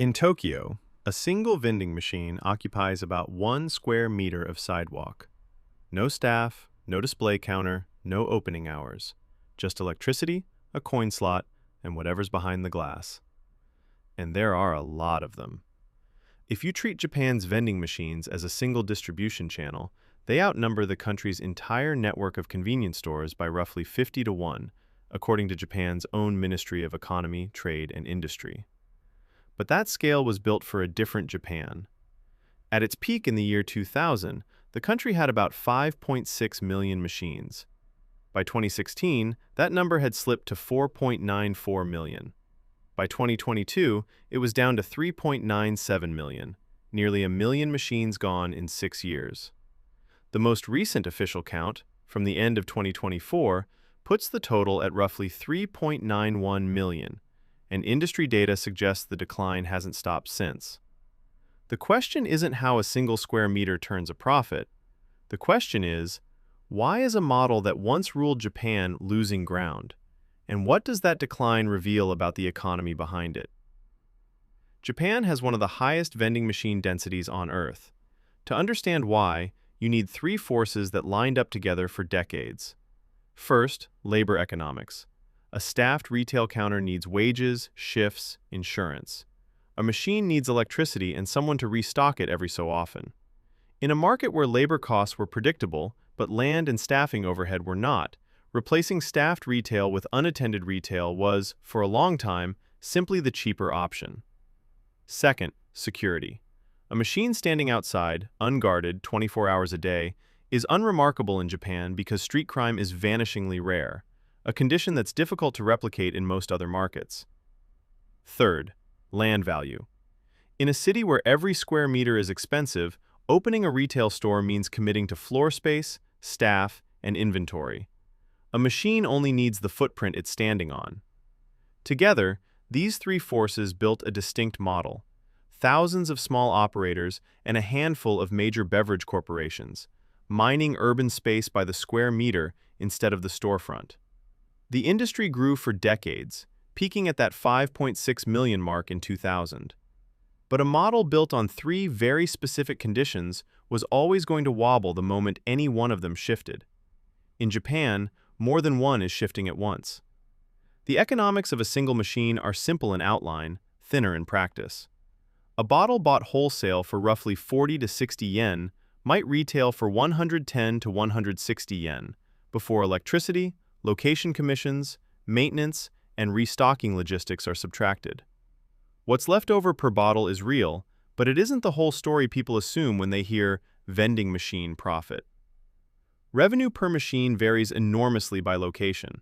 In Tokyo, a single vending machine occupies about 1 square meter of sidewalk. No staff, no display counter, no opening hours. Just electricity, a coin slot, and whatever's behind the glass. And there are a lot of them. If you treat Japan's vending machines as a single distribution channel, they outnumber the country's entire network of convenience stores by roughly 50 to 1, according to Japan's own Ministry of Economy, Trade, and Industry. But that scale was built for a different Japan. At its peak in the year 2000, the country had about 5.6 million machines. By 2016, that number had slipped to 4.94 million. By 2022, it was down to 3.97 million, nearly a million machines gone in 6 years. The most recent official count, from the end of 2024, puts the total at roughly 3.91 million, and industry data suggests the decline hasn't stopped since. The question isn't how a single square meter turns a profit. The question is, why is a model that once ruled Japan losing ground? And what does that decline reveal about the economy behind it? Japan has one of the highest vending machine densities on Earth. To understand why, you need three forces that lined up together for decades. First, labor economics. A staffed retail counter needs wages, shifts, insurance. A machine needs electricity and someone to restock it every so often. In a market where labor costs were predictable, but land and staffing overhead were not, replacing staffed retail with unattended retail was, for a long time, simply the cheaper option. Second, security. A machine standing outside, unguarded 24 hours a day, is unremarkable in Japan because street crime is vanishingly rare, a condition that's difficult to replicate in most other markets. Third, land value. In a city where every square meter is expensive, opening a retail store means committing to floor space, staff, and inventory. A machine only needs the footprint it's standing on. Together, these three forces built a distinct model: thousands of small operators and a handful of major beverage corporations, mining urban space by the square meter instead of the storefront. The industry grew for decades, peaking at that 5.6 million mark in 2000. But a model built on three very specific conditions was always going to wobble the moment any one of them shifted. In Japan, more than one is shifting at once. The economics of a single machine are simple in outline, thinner in practice. A bottle bought wholesale for roughly 40 to 60 yen might retail for 110 to 160 yen, before electricity, location commissions, maintenance, and restocking logistics are subtracted. What's left over per bottle is real, but it isn't the whole story people assume when they hear vending machine profit. Revenue per machine varies enormously by location.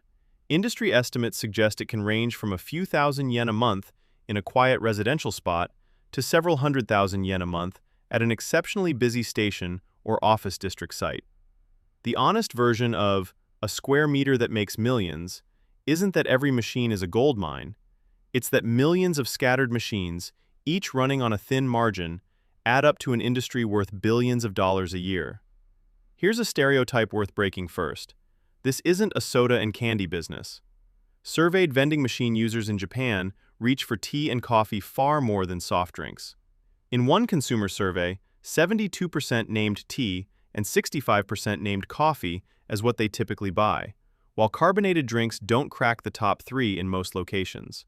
Industry estimates suggest it can range from a few thousand yen a month in a quiet residential spot to several 100,000 yen a month at an exceptionally busy station or office district site. The honest version of a square meter that makes millions isn't that every machine is a gold mine. It's that millions of scattered machines, each running on a thin margin, add up to an industry worth billions of dollars a year. Here's a stereotype worth breaking first. This isn't a soda and candy business. Surveyed vending machine users in Japan reach for tea and coffee far more than soft drinks. In one consumer survey, 72% named tea and 65% named coffee as what they typically buy, while carbonated drinks don't crack the top three in most locations.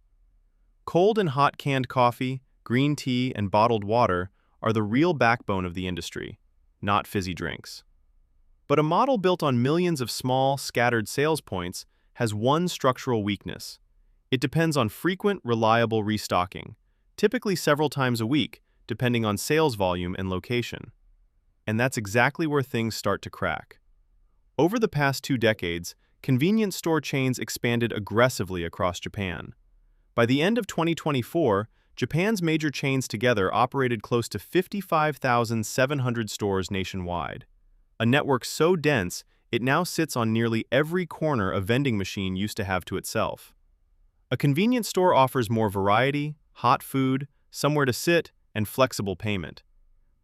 Cold and hot canned coffee, green tea, and bottled water are the real backbone of the industry, not fizzy drinks. But a model built on millions of small, scattered sales points has one structural weakness. It depends on frequent, reliable restocking, typically several times a week, depending on sales volume and location. And that's exactly where things start to crack. Over the past 2 decades, convenience store chains expanded aggressively across Japan. By the end of 2024, Japan's major chains together operated close to 55,700 stores nationwide. A network so dense, it now sits on nearly every corner a vending machine used to have to itself. A convenience store offers more variety, hot food, somewhere to sit, and flexible payment.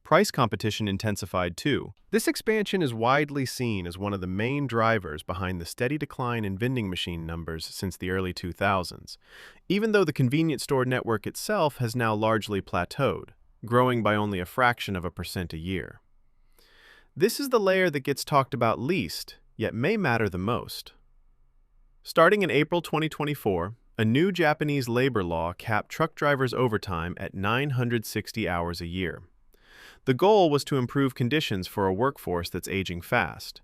Price competition intensified too. This expansion is widely seen as one of the main drivers behind the steady decline in vending machine numbers since the early 2000s, even though the convenience store network itself has now largely plateaued, growing by only a fraction of a percent a year. This is the layer that gets talked about least, yet may matter the most. Starting in April 2024, a new Japanese labor law capped truck drivers' overtime at 960 hours a year. The goal was to improve conditions for a workforce that's aging fast.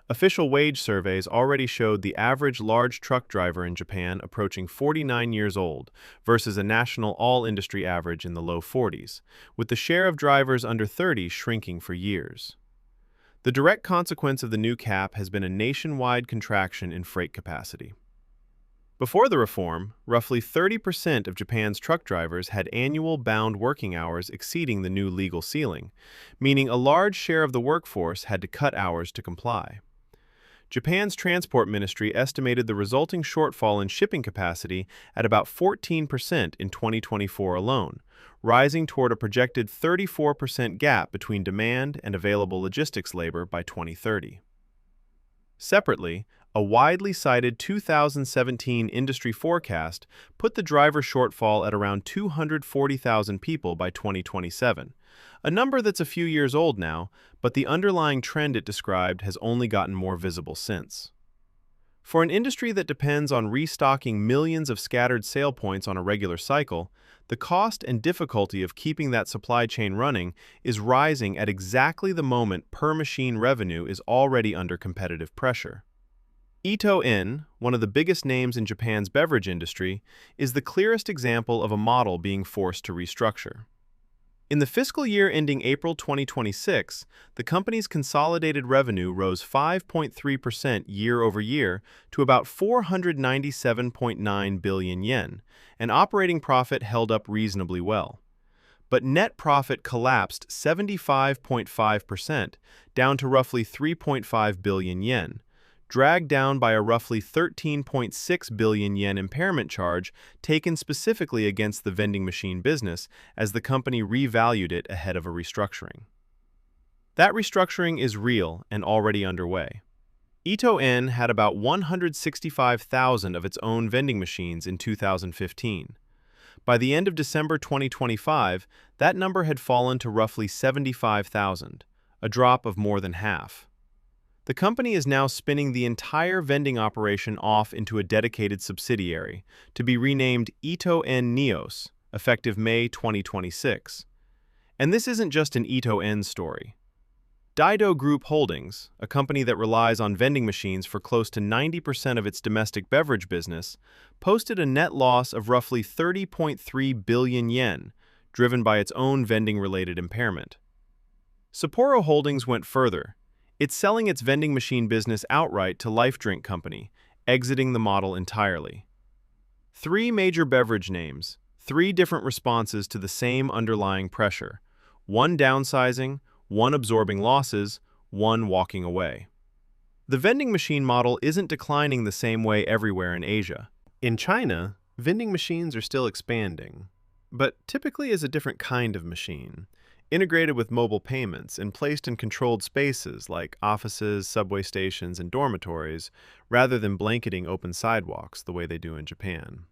Official wage surveys already showed the average large truck driver in Japan approaching 49 years old versus a national all-industry average in the low 40s, with the share of drivers under 30 shrinking for years. The direct consequence of the new cap has been a nationwide contraction in freight capacity. Before the reform, roughly 30% of Japan's truck drivers had annual bound working hours exceeding the new legal ceiling, meaning a large share of the workforce had to cut hours to comply. Japan's transport ministry estimated the resulting shortfall in shipping capacity at about 14% in 2024 alone, rising toward a projected 34% gap between demand and available logistics labor by 2030. Separately, a widely cited 2017 industry forecast put the driver shortfall at around 240,000 people by 2027, a number that's a few years old now, but the underlying trend it described has only gotten more visible since. For an industry that depends on restocking millions of scattered sale points on a regular cycle, the cost and difficulty of keeping that supply chain running is rising at exactly the moment per-machine revenue is already under competitive pressure. Ito-En, one of the biggest names in Japan's beverage industry, is the clearest example of a model being forced to restructure. In the fiscal year ending April 2026, the company's consolidated revenue rose 5.3% year-over-year to about 497.9 billion yen, and operating profit held up reasonably well. But net profit collapsed 75.5%, down to roughly 3.5 billion yen, dragged down by a roughly 13.6 billion yen impairment charge taken specifically against the vending machine business as the company revalued it ahead of a restructuring. That restructuring is real and already underway. Ito-En had about 165,000 of its own vending machines in 2015. By the end of December 2025, that number had fallen to roughly 75,000, a drop of more than half. The company is now spinning the entire vending operation off into a dedicated subsidiary, to be renamed Ito-En Neos, effective May 2026. And this isn't just an Ito-En story. DyDo Group Holdings, a company that relies on vending machines for close to 90% of its domestic beverage business, posted a net loss of roughly 30.3 billion yen, driven by its own vending-related impairment. Sapporo Holdings went further. It's selling its vending machine business outright to Life Drink Company, exiting the model entirely. Three major beverage names, three different responses to the same underlying pressure: one downsizing, one absorbing losses, one walking away. The vending machine model isn't declining the same way everywhere in Asia. In China, vending machines are still expanding, but typically as a different kind of machine, integrated with mobile payments and placed in controlled spaces like offices, subway stations, and dormitories, rather than blanketing open sidewalks the way they do in Japan.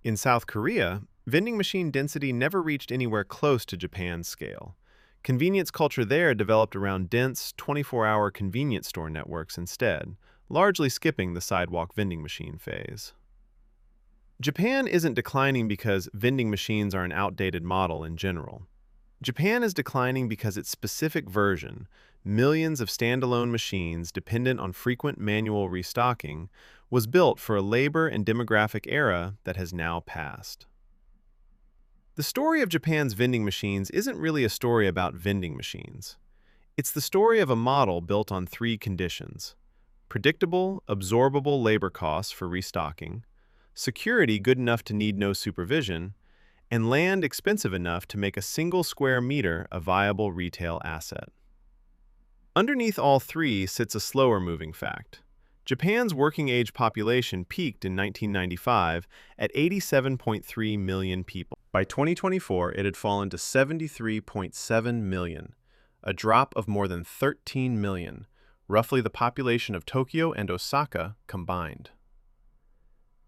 In South Korea, vending machine density never reached anywhere close to Japan's scale. Convenience culture there developed around dense, 24-hour convenience store networks instead, largely skipping the sidewalk vending machine phase. Japan isn't declining because vending machines are an outdated model in general. Japan is declining because its specific version, millions of standalone machines dependent on frequent manual restocking, was built for a labor and demographic era that has now passed. The story of Japan's vending machines isn't really a story about vending machines. It's the story of a model built on three conditions: predictable, absorbable labor costs for restocking, security good enough to need no supervision, and land expensive enough to make a single square meter a viable retail asset. Underneath all three sits a slower-moving fact. Japan's working-age population peaked in 1995 at 87.3 million people. By 2024, it had fallen to 73.7 million, a drop of more than 13 million, roughly the population of Tokyo and Osaka combined.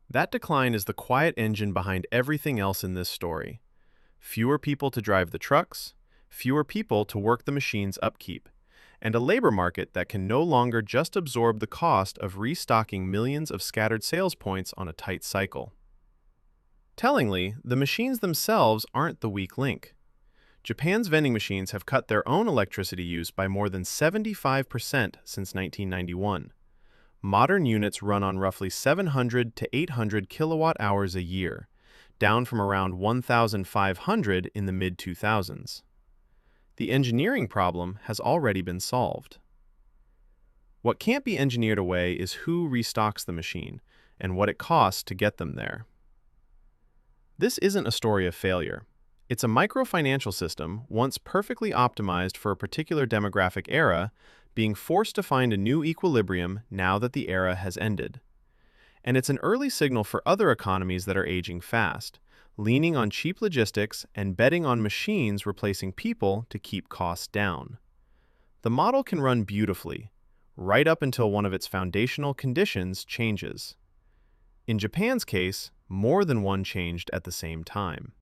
That decline is the quiet engine behind everything else in this story. Fewer people to drive the trucks, fewer people to work the machine's upkeep, and a labor market that can no longer just absorb the cost of restocking millions of scattered sales points on a tight cycle. Tellingly, the machines themselves aren't the weak link. Japan's vending machines have cut their own electricity use by more than 75% since 1991. Modern units run on roughly 700 to 800 kilowatt hours a year, down from around 1,500 in the mid-2000s. The engineering problem has already been solved. What can't be engineered away is who restocks the machine and what it costs to get them there. This isn't a story of failure. It's a microfinancial system, once perfectly optimized for a particular demographic era, being forced to find a new equilibrium now that the era has ended. And it's an early signal for other economies that are aging fast, leaning on cheap logistics and betting on machines replacing people to keep costs down. The model can run beautifully, right up until one of its foundational conditions changes. In Japan's case, more than one changed at the same time.